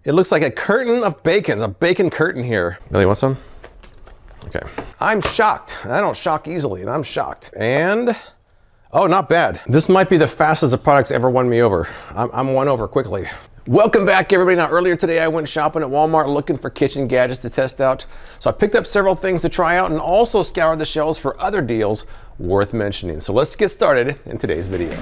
It looks like a curtain of bacon, a bacon curtain here. Billy, want some? Okay. I'm shocked. I don't shock easily, and I'm shocked. And, oh, not bad. This might be the fastest the product's ever won me over. I'm won over quickly. Welcome back, everybody. Now, earlier today, I went shopping at Walmart looking for kitchen gadgets to test out. So I picked up several things to try out and also scoured the shelves for other deals worth mentioning. So let's get started in today's video.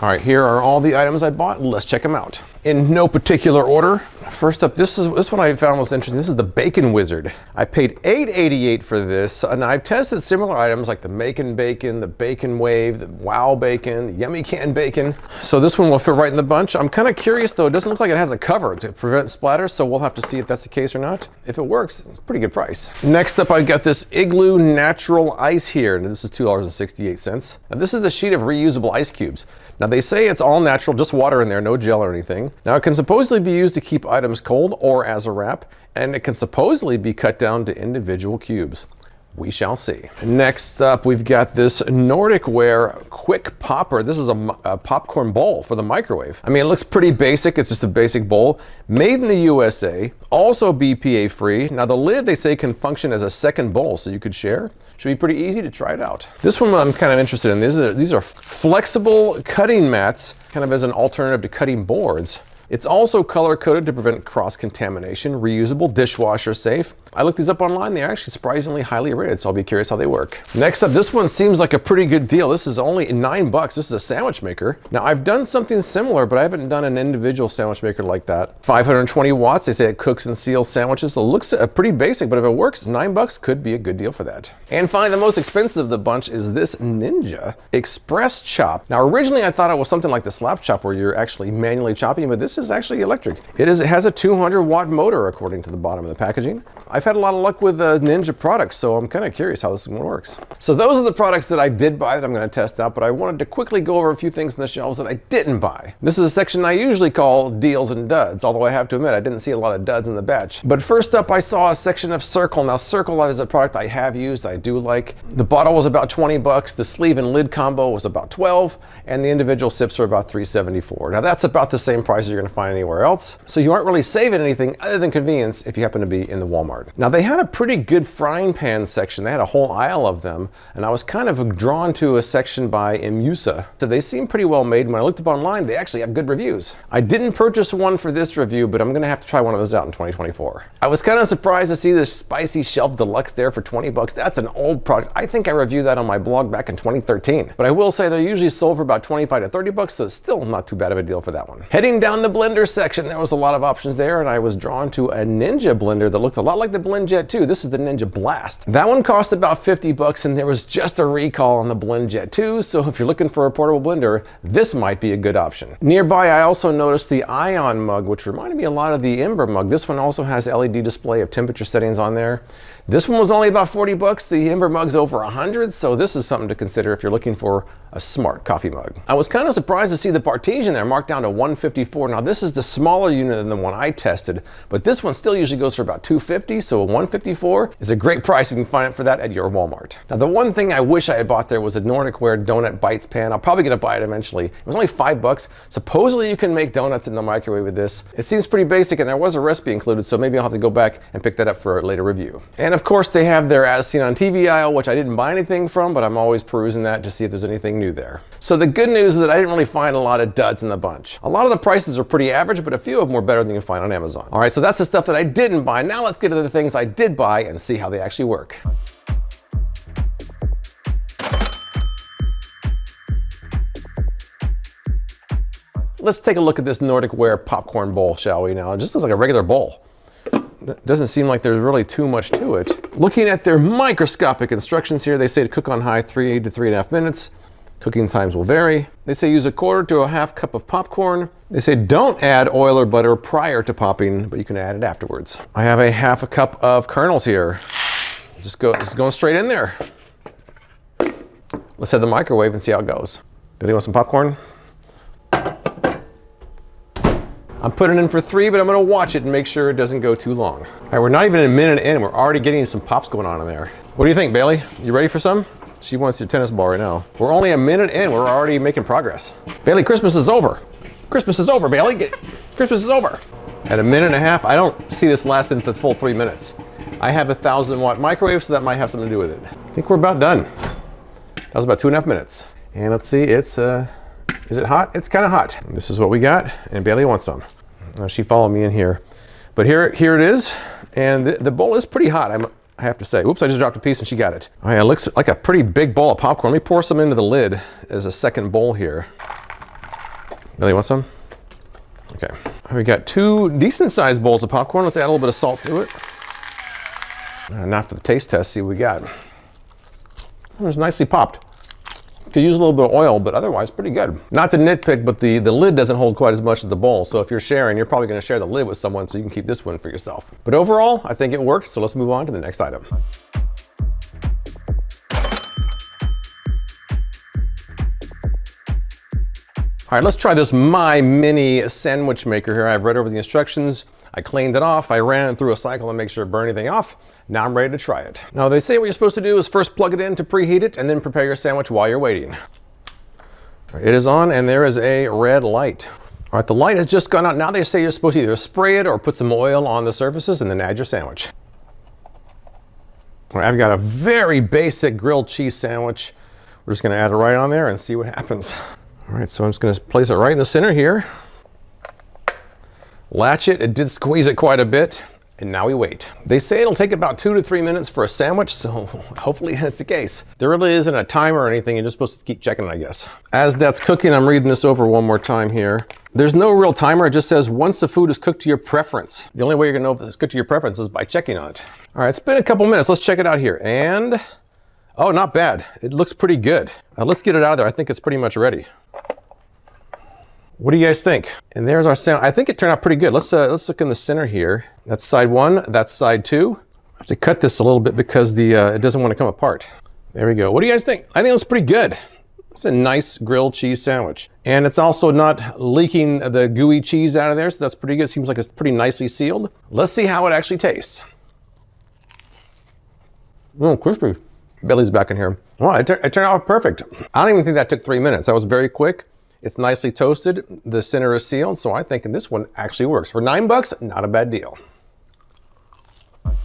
All right, here are all the items I bought. Let's check them out. In no particular order. First up, this one I found most interesting. This is the Bacon Wizard. I paid $8.88 for this, and I've tested similar items like the Macon Bacon, the Bacon Wave, the Wow Bacon, the Yummy Can Bacon. So this one will fit right in the bunch. I'm kind of curious though, it doesn't look like it has a cover to prevent splatter, so we'll have to see if that's the case or not. If it works, it's a pretty good price. Next up, I've got this Igloo Natural Ice here, and this is $2.68. Now this is a sheet of reusable ice cubes. Now they say it's all natural, just water in there, no gel or anything. Now it can supposedly be used to keep items cold or as a wrap, and it can supposedly be cut down to individual cubes. We shall see. Next up, we've got this Nordic Ware quick popper. This is a popcorn bowl for the microwave. I mean, it looks pretty basic. It's just a basic bowl. Made in the USA, also BPA free. Now the lid, they say, can function as a second bowl, so you could share. Should be pretty easy to try it out. This one I'm kind of interested in. These are flexible cutting mats, kind of as an alternative to cutting boards. It's also color-coded to prevent cross-contamination, reusable, dishwasher safe. I looked these up online. They're actually surprisingly highly rated, so I'll be curious how they work. Next up, this one seems like a pretty good deal. This is only $9. This is a sandwich maker. Now, I've done something similar, but I haven't done an individual sandwich maker like that. 520 watts. They say it cooks and seals sandwiches, so it looks pretty basic, but if it works, $9 could be a good deal for that. And finally, the most expensive of the bunch is this Ninja Express Chop. Now, originally, I thought it was something like the slap chop where you're actually manually chopping, but this is actually electric. It has a 200-watt motor, according to the bottom of the packaging. I've had a lot of luck with Ninja products, so I'm kind of curious how this one works. So those are the products that I did buy that I'm going to test out, but I wanted to quickly go over a few things in the shelves that I didn't buy. This is a section I usually call deals and duds, although I have to admit I didn't see a lot of duds in the batch. But first up, I saw a section of Circle. Now Circle is a product I have used, I do like. The bottle was about $20, the sleeve and lid combo was about $12, and the individual sips are about $3.74. Now that's about the same price you're going to find anywhere else, so you aren't really saving anything other than convenience if you happen to be in the Walmart. Now they had a pretty good frying pan section. They had a whole aisle of them, and I was kind of drawn to a section by Imusa. So they seem pretty well made, and when I looked up online, they actually have good reviews. I didn't purchase one for this review, but I'm gonna have to try one of those out in 2024. I was kind of surprised to see this Spicy Shelf Deluxe there for $20. That's an old product. I think I reviewed that on my blog back in 2013, but I will say they're usually sold for about $25 to $30, so it's still not too bad of a deal for that one. Heading down the blender section, there was a lot of options there, and I was drawn to a Ninja blender that looked a lot like the BlendJet 2. This is the Ninja Blast. That one cost about $50, and there was just a recall on the BlendJet 2, so if you're looking for a portable blender, this might be a good option. Nearby, I also noticed the Ion mug, which reminded me a lot of the Ember mug. This one also has LED display of temperature settings on there. This one was only about $40. The Ember mug's over $100, so this is something to consider if you're looking for a smart coffee mug. I was kind of surprised to see the partition there marked down to $154. Now this is the smaller unit than the one I tested, but this one still usually goes for about $250, so a $154 is a great price if you can find it for that at your Walmart. Now the one thing I wish I had bought there was a Nordic Ware Donut Bites pan. I'll probably gonna buy it eventually. It was only $5. Supposedly you can make donuts in the microwave with this. It seems pretty basic, and there was a recipe included, so maybe I'll have to go back and pick that up for a later review. And of course they have their As Seen on TV aisle, which I didn't buy anything from, but I'm always perusing that to see if there's anything new there. So the good news is that I didn't really find a lot of duds in the bunch. A lot of the prices are pretty average, but a few of them were better than you can find on Amazon. All right, so that's the stuff that I didn't buy. Now let's get to the things I did buy and see how they actually work. Let's take a look at this Nordic Ware popcorn bowl, shall we now? It just looks like a regular bowl. It doesn't seem like there's really too much to it. Looking at their microscopic instructions here, they say to cook on high 3 to 3.5 minutes. Cooking times will vary. They say use 1/4 to 1/2 cup of popcorn. They say don't add oil or butter prior to popping, but you can add it afterwards. I have a 1/2 cup of kernels here. Just going straight in there. Let's head to the microwave and see how it goes. Did you want some popcorn? I'm putting in for 3, but I'm gonna watch it and make sure it doesn't go too long. All right, we're not even a minute in, and we're already getting some pops going on in there. What do you think, Bailey? You ready for some? She wants your tennis ball right now. We're only a minute in, we're already making progress. Bailey, Christmas is over. Christmas is over, Bailey. Christmas is over. At a minute and a half, I don't see this lasting the full 3 minutes. I have a 1,000-watt microwave, so that might have something to do with it. I think we're about done. That was about 2.5 minutes. And let's see, it's, is it hot? It's kind of hot. This is what we got, and Bailey wants some. She followed me in here. But here it is, and the bowl is pretty hot, I have to say. Oops, I just dropped a piece and she got it. Oh yeah, it looks like a pretty big bowl of popcorn. Let me pour some into the lid as a second bowl here. Bailey, want some? Okay. We got 2 decent-sized bowls of popcorn. Let's add a little bit of salt to it. Now for the taste test, see what we got. It's nicely popped. Could use a little bit of oil, but otherwise pretty good. Not to nitpick, but the lid doesn't hold quite as much as the bowl. So if you're sharing, you're probably gonna share the lid with someone so you can keep this one for yourself. But overall, I think it worked. So let's move on to the next item. All right, let's try this My Mini sandwich maker here. I've read over the instructions. I cleaned it off. I ran it through a cycle to make sure it burned anything off. Now I'm ready to try it. Now they say what you're supposed to do is first plug it in to preheat it and then prepare your sandwich while you're waiting. It is on and there is a red light. All right, the light has just gone out. Now they say you're supposed to either spray it or put some oil on the surfaces and then add your sandwich. All right, I've got a very basic grilled cheese sandwich. We're just gonna add it right on there and see what happens. All right, so I'm just gonna place it right in the center here. Latch it, it did squeeze it quite a bit, and now we wait. They say it'll take about 2 to 3 minutes for a sandwich, so hopefully that's the case. There really isn't a timer or anything, you're just supposed to keep checking it, I guess. As that's cooking, I'm reading this over one more time here. There's no real timer, it just says once the food is cooked to your preference. The only way you're gonna know if it's cooked to your preference is by checking on it. All right, it's been a couple minutes, let's check it out here. And, oh, not bad. It looks pretty good. Let's get it out of there, I think it's pretty much ready. What do you guys think? And there's our sandwich. I think it turned out pretty good. Let's look in the center here. That's side 1, that's side 2. I have to cut this a little bit because it doesn't want to come apart. There we go. What do you guys think? I think it was pretty good. It's a nice grilled cheese sandwich. And it's also not leaking the gooey cheese out of there, so that's pretty good. It seems like it's pretty nicely sealed. Let's see how it actually tastes. Oh, crispy. Billy's back in here. Oh, it turned out perfect. I don't even think that took 3 minutes. That was very quick. It's nicely toasted, the center is sealed, so I think this one actually works. For $9, not a bad deal. All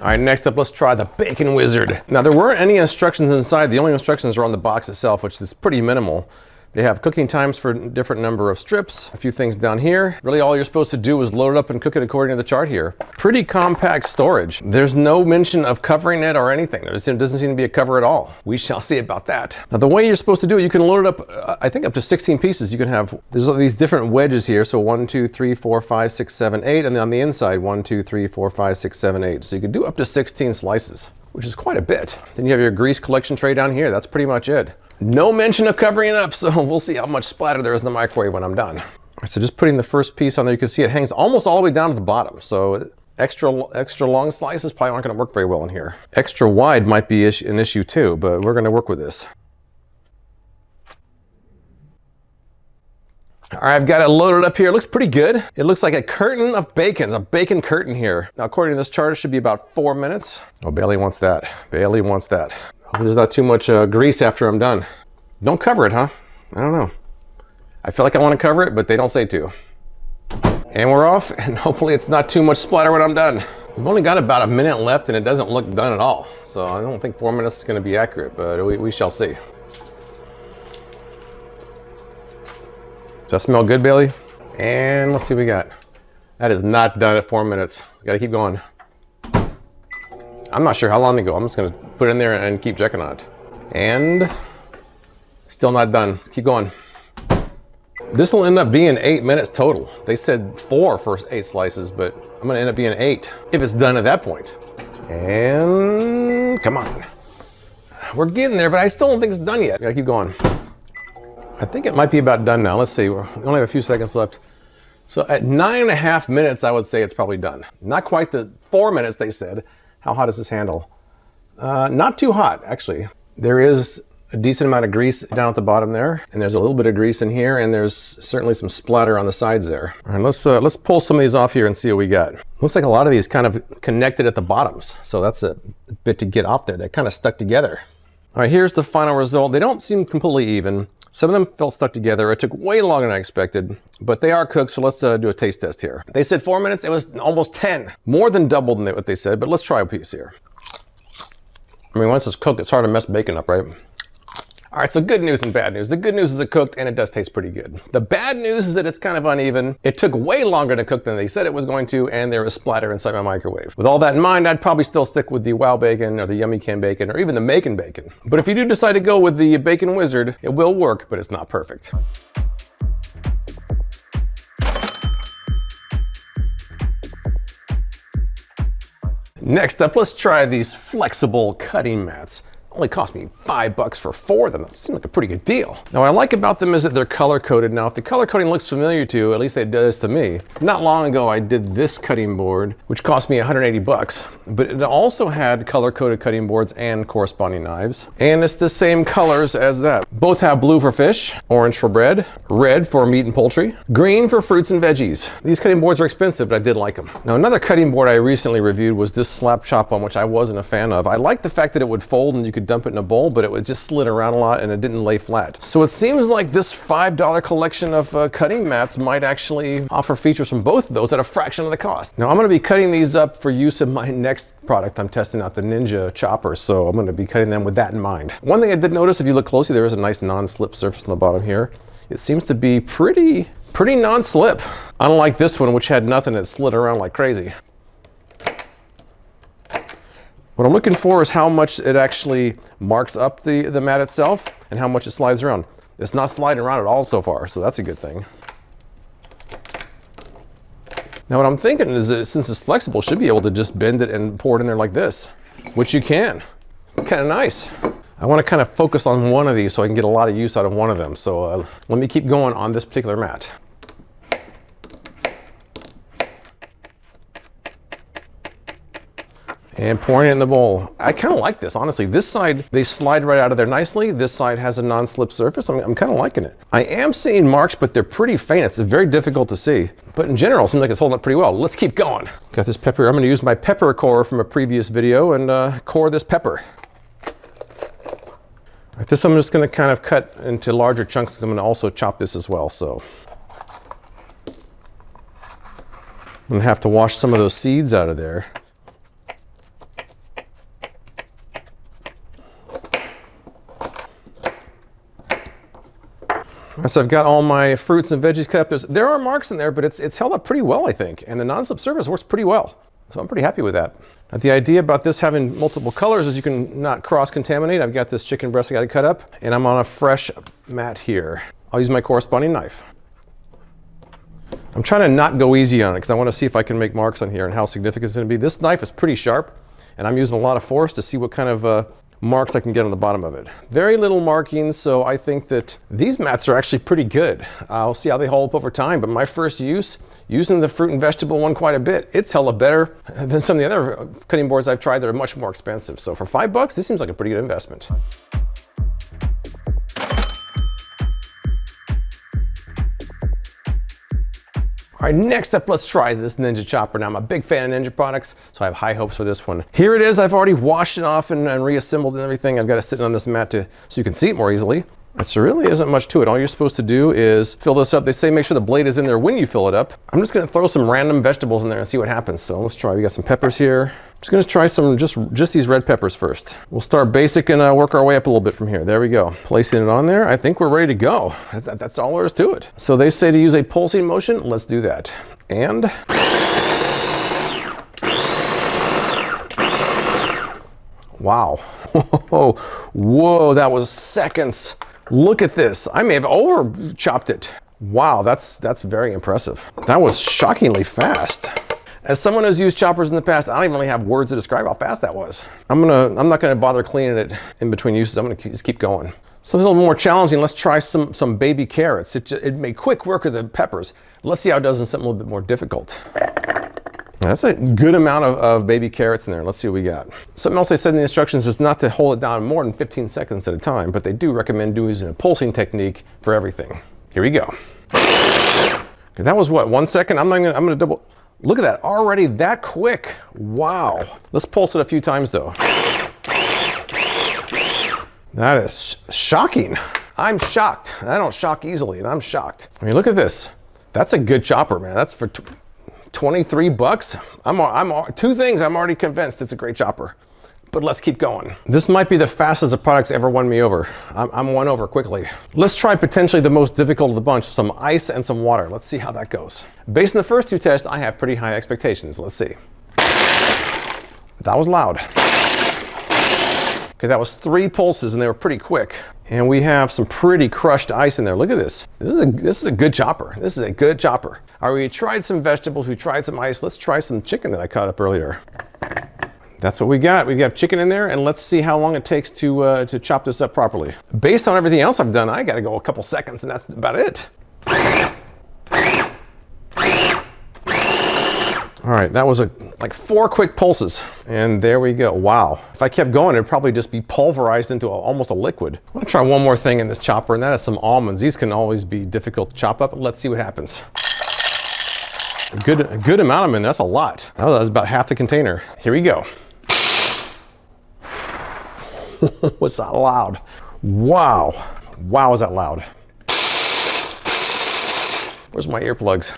right, next up, let's try the Bacon Wizard. Now, there weren't any instructions inside. The only instructions are on the box itself, which is pretty minimal. They have cooking times for a different number of strips, a few things down here. Really all you're supposed to do is load it up and cook it according to the chart here. Pretty compact storage. There's no mention of covering it or anything. There doesn't seem to be a cover at all. We shall see about that. Now the way you're supposed to do it, you can load it up, I think up to 16 pieces. You can have, there's all these different wedges here. So 1, 2, 3, 4, 5, 6, 7, 8. And then on the inside, 1, 2, 3, 4, 5, 6, 7, 8. So you can do up to 16 slices, which is quite a bit. Then you have your grease collection tray down here. That's pretty much it. No mention of covering it up, so we'll see how much splatter there is in the microwave when I'm done. So just putting the first piece on there, you can see it hangs almost all the way down to the bottom. So extra long slices probably aren't gonna work very well in here. Extra wide might be an issue too, but we're gonna work with this. All right, I've got it loaded up here. It looks pretty good. It looks like a curtain of bacon, a bacon curtain here. Now, according to this chart, it should be about 4 minutes. Oh, Bailey wants that. Bailey wants that. Hope there's not too much grease after I'm done. Don't cover it, huh? I don't know. I feel like I want to cover it, but they don't say to. And we're off, and hopefully it's not too much splatter when I'm done. We've only got about a minute left, and it doesn't look done at all. So I don't think 4 minutes is going to be accurate, but we shall see. Does that smell good, Bailey? And let's see what we got. That is not done at 4 minutes. Got to keep going. I'm not sure how long to go. I'm just gonna put it in there and keep checking on it. And still not done. Keep going. This will end up being 8 minutes total. They said 4 for 8 slices, but I'm gonna end up being 8 if it's done at that point. And come on. We're getting there, but I still don't think it's done yet. Gotta keep going. I think it might be about done now. Let's see, we only have a few seconds left. So at 9.5 minutes, I would say it's probably done. Not quite the 4 minutes they said. How hot does this handle? Not too hot, actually. There is a decent amount of grease down at the bottom there, and there's a little bit of grease in here, and there's certainly some splatter on the sides there. All right, let's pull some of these off here and see what we got. Looks like a lot of these kind of connected at the bottoms, so that's a bit to get off there. They're kind of stuck together. All right, here's the final result. They don't seem completely even. Some of them felt stuck together. It took way longer than I expected, but they are cooked, so let's do a taste test here. They said 4 minutes, it was almost 10. More than double than what they said, but let's try a piece here. I mean, once it's cooked, it's hard to mess bacon up, right? All right, so good news and bad news. The good news is it cooked and it does taste pretty good. The bad news is that it's kind of uneven. It took way longer to cook than they said it was going to, and there was splatter inside my microwave. With all that in mind, I'd probably still stick with the Wow Bacon or the Yummy Can Bacon or even the Macon Bacon. But if you do decide to go with the Bacon Wizard, it will work, but it's not perfect. Next up, let's try these flexible cutting mats. Only cost me $5 for 4 of them. That seems like a pretty good deal. Now, what I like about them is that they're color coded. Now, if the color coding looks familiar to you, at least it does to me. Not long ago, I did this cutting board, which cost me $180, but it also had color coded cutting boards and corresponding knives. And it's the same colors as that. Both have blue for fish, orange for bread, red for meat and poultry, green for fruits and veggies. These cutting boards are expensive, but I did like them. Now, another cutting board I recently reviewed was this slap chop one, which I wasn't a fan of. I liked the fact that it would fold and you could dump it in a bowl, but it would just slid around a lot and it didn't lay flat. So it seems like this $5 collection of cutting mats might actually offer features from both of those at a fraction of the cost. Now I'm going to be cutting these up for use in my next product. I'm testing out the Ninja chopper, so I'm going to be cutting them with that in mind. One thing I did notice, if you look closely, there is a nice non-slip surface on the bottom here. It seems to be pretty non-slip, unlike this one, which had nothing that slid around like crazy. What I'm looking for is how much it actually marks up the mat itself and how much it slides around. It's not sliding around at all so far, so that's a good thing. Now what I'm thinking is that since it's flexible, it should be able to just bend it and pour it in there like this, which you can. It's kind of nice. I want to kind of focus on one of these so I can get a lot of use out of one of them. So let me keep going on this particular mat. And pouring it in the bowl. I kind of like this, honestly. This side, they slide right out of there nicely. This side has a non-slip surface. I'm kind of liking it. I am seeing marks, but they're pretty faint. It's very difficult to see. But in general, it seems like it's holding up pretty well. Let's keep going. Got this pepper. I'm going to use my pepper core from a previous video and core this pepper. All right, this I'm just going to kind of cut into larger chunks because I'm going to also chop this as well. So I'm going to have to wash some of those seeds out of there. So I've got all my fruits and veggies cut up. There are marks in there, but it's held up pretty well, I think. And the non-slip surface works pretty well. So I'm pretty happy with that. Now, the idea about this having multiple colors is you can not cross-contaminate. I've got this chicken breast I got to cut up, and I'm on a fresh mat here. I'll use my corresponding knife. I'm trying to not go easy on it because I want to see if I can make marks on here and how significant it's going to be. This knife is pretty sharp, and I'm using a lot of force to see what kind of marks I can get on the bottom of it. Very little markings, so I think that these mats are actually pretty good. I'll see how they hold up over time, but my first use, using the fruit and vegetable one quite a bit, it's held up better than some of the other cutting boards I've tried that are much more expensive. So for $5, this seems like a pretty good investment. All right, next up, let's try this Ninja chopper. Now, I'm a big fan of Ninja products, so I have high hopes for this one. Here it is. I've already washed it off and reassembled and everything. I've got it sitting on this mat so you can see it more easily. So really isn't much to it. All you're supposed to do is fill this up. They say make sure the blade is in there when you fill it up. I'm just gonna throw some random vegetables in there and see what happens. So let's try. We got some peppers here. I'm just gonna try some, just these red peppers first. We'll start basic and work our way up a little bit from here. There we go. Placing it on there. I think we're ready to go. That's all there is to it. So they say to use a pulsing motion. Let's do that. And wow. Whoa, that was seconds. Look at this. I may have over chopped it. Wow, that's very impressive. That was shockingly fast. As someone who's used choppers in the past, I don't even really have words to describe how fast that was. I'm not gonna bother cleaning it in between uses. I'm gonna just keep going. Something a little more challenging. Let's try some baby carrots. It made quick work of the peppers. Let's see how it does in something a little bit more difficult. That's a good amount of baby carrots in there. Let's see what we got. Something else they said in the instructions is not to hold it down more than 15 seconds at a time, but they do recommend using a pulsing technique for everything. Here we go. Okay, that was what, 1 second? I'm gonna double. Look at that, already that quick. Wow. Let's pulse it a few times though. That is shocking. I'm shocked. I don't shock easily, and I'm shocked. I mean, look at this. That's a good chopper, man. That's for 23 bucks. Two things, I'm already convinced it's a great chopper. But let's keep going. This might be the fastest the product's ever won me over. I'm won over quickly. Let's try potentially the most difficult of the bunch, some ice and some water. Let's see how that goes. Based on the first two tests, I have pretty high expectations. Let's see. That was loud. Okay, that was 3 pulses and they were pretty quick. And we have some pretty crushed ice in there. Look at this. This is a good chopper. This is a good chopper. All right, we tried some vegetables, we tried some ice. Let's try some chicken that I caught up earlier. That's what we got. We got chicken in there, and let's see how long it takes to chop this up properly. Based on everything else I've done, I gotta go a couple seconds, and that's about it. All right, that was like 4 quick pulses, and there we go. Wow. If I kept going, it'd probably just be pulverized into almost a liquid. I'm gonna try one more thing in this chopper, and that is some almonds. These can always be difficult to chop up. Let's see what happens. A good amount of them in. That's a lot. Oh, that was about half the container. Here we go. Was that loud? Wow. Wow, is that loud. Where's my earplugs?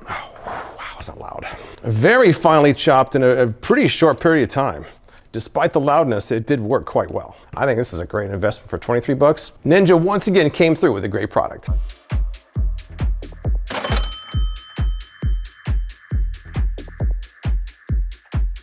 Oh, wow, is that loud. Very finely chopped in a pretty short period of time. Despite the loudness, it did work quite well. I think this is a great investment for 23 bucks. Ninja once again came through with a great product.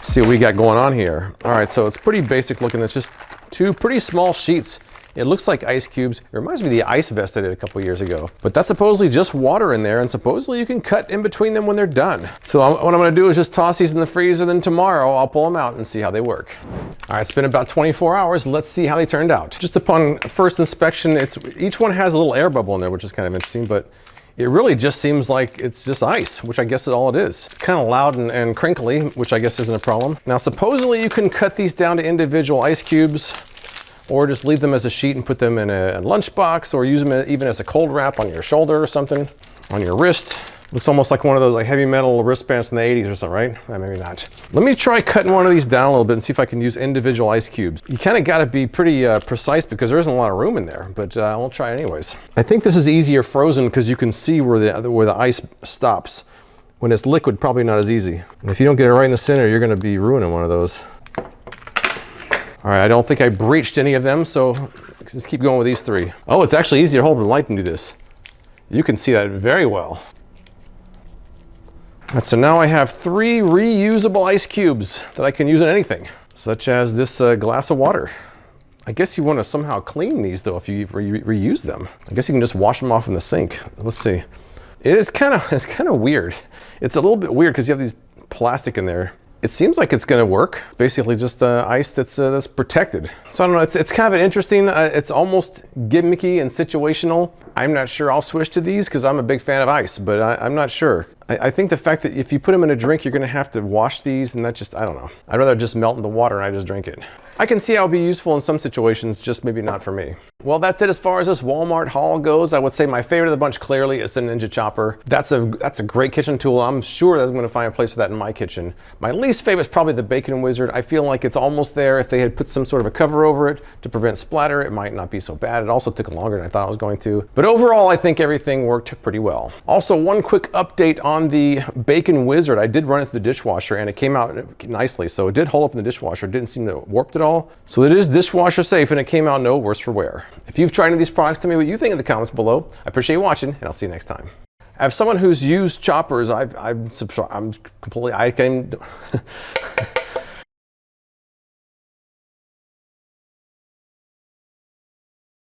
See what we got going on here. All right, so it's pretty basic looking. It's just 2 pretty small sheets. It looks like ice cubes. It reminds me of the ice vest I did a couple years ago. But that's supposedly just water in there, and supposedly you can cut in between them when they're done. So what I'm gonna do is just toss these in the freezer, then tomorrow I'll pull them out and see how they work. All right, it's been about 24 hours. Let's see how they turned out. Just upon first inspection, each one has a little air bubble in there, which is kind of interesting, but it really just seems like it's just ice, which I guess is all it is. It's kind of loud and crinkly, which I guess isn't a problem. Now, supposedly you can cut these down to individual ice cubes, or just leave them as a sheet and put them in a lunchbox, or use them even as a cold wrap on your shoulder or something, on your wrist. Looks almost like one of those like heavy metal wristbands from the 80s or something, right? Maybe not. Let me try cutting one of these down a little bit and see if I can use individual ice cubes. You kind of got to be pretty precise because there isn't a lot of room in there, but I'll try it anyways. I think this is easier frozen because you can see where the ice stops. When it's liquid, probably not as easy. And if you don't get it right in the center, you're going to be ruining one of those. All right, I don't think I breached any of them, so let's keep going with these 3. Oh, it's actually easier to hold with the light and do this. You can see that very well. All right, so now I have 3 reusable ice cubes that I can use in anything, such as this glass of water. I guess you want to somehow clean these though if you reuse them. I guess you can just wash them off in the sink. Let's see. It's kind of weird. It's a little bit weird because you have these plastic in there. It seems like it's going to work. Basically just ice that's protected. So I don't know, it's kind of an interesting, it's almost gimmicky and situational. I'm not sure I'll switch to these because I'm a big fan of ice, but I'm not sure. I think the fact that if you put them in a drink, you're going to have to wash these, and that just, I don't know. I'd rather just melt in the water and I just drink it. I can see how it'll be useful in some situations, just maybe not for me. Well, that's it as far as this Walmart haul goes. I would say my favorite of the bunch clearly is the Ninja Chopper. That's a great kitchen tool. I'm sure that's going to find a place for that in my kitchen. My least favorite is probably the Bacon Wizard. I feel like it's almost there. If they had put some sort of a cover over it to prevent splatter, it might not be so bad. It also took longer than I thought it was going to. But overall, I think everything worked pretty well. Also, one quick update on the Bacon Wizard. I did run it through the dishwasher and it came out nicely. So it did hold up in the dishwasher. It didn't seem to warped at all. So it is dishwasher safe and it came out no worse for wear. If you've tried any of these products, tell me what you think in the comments below. I appreciate you watching and I'll see you next time. As someone who's used choppers, I'm completely,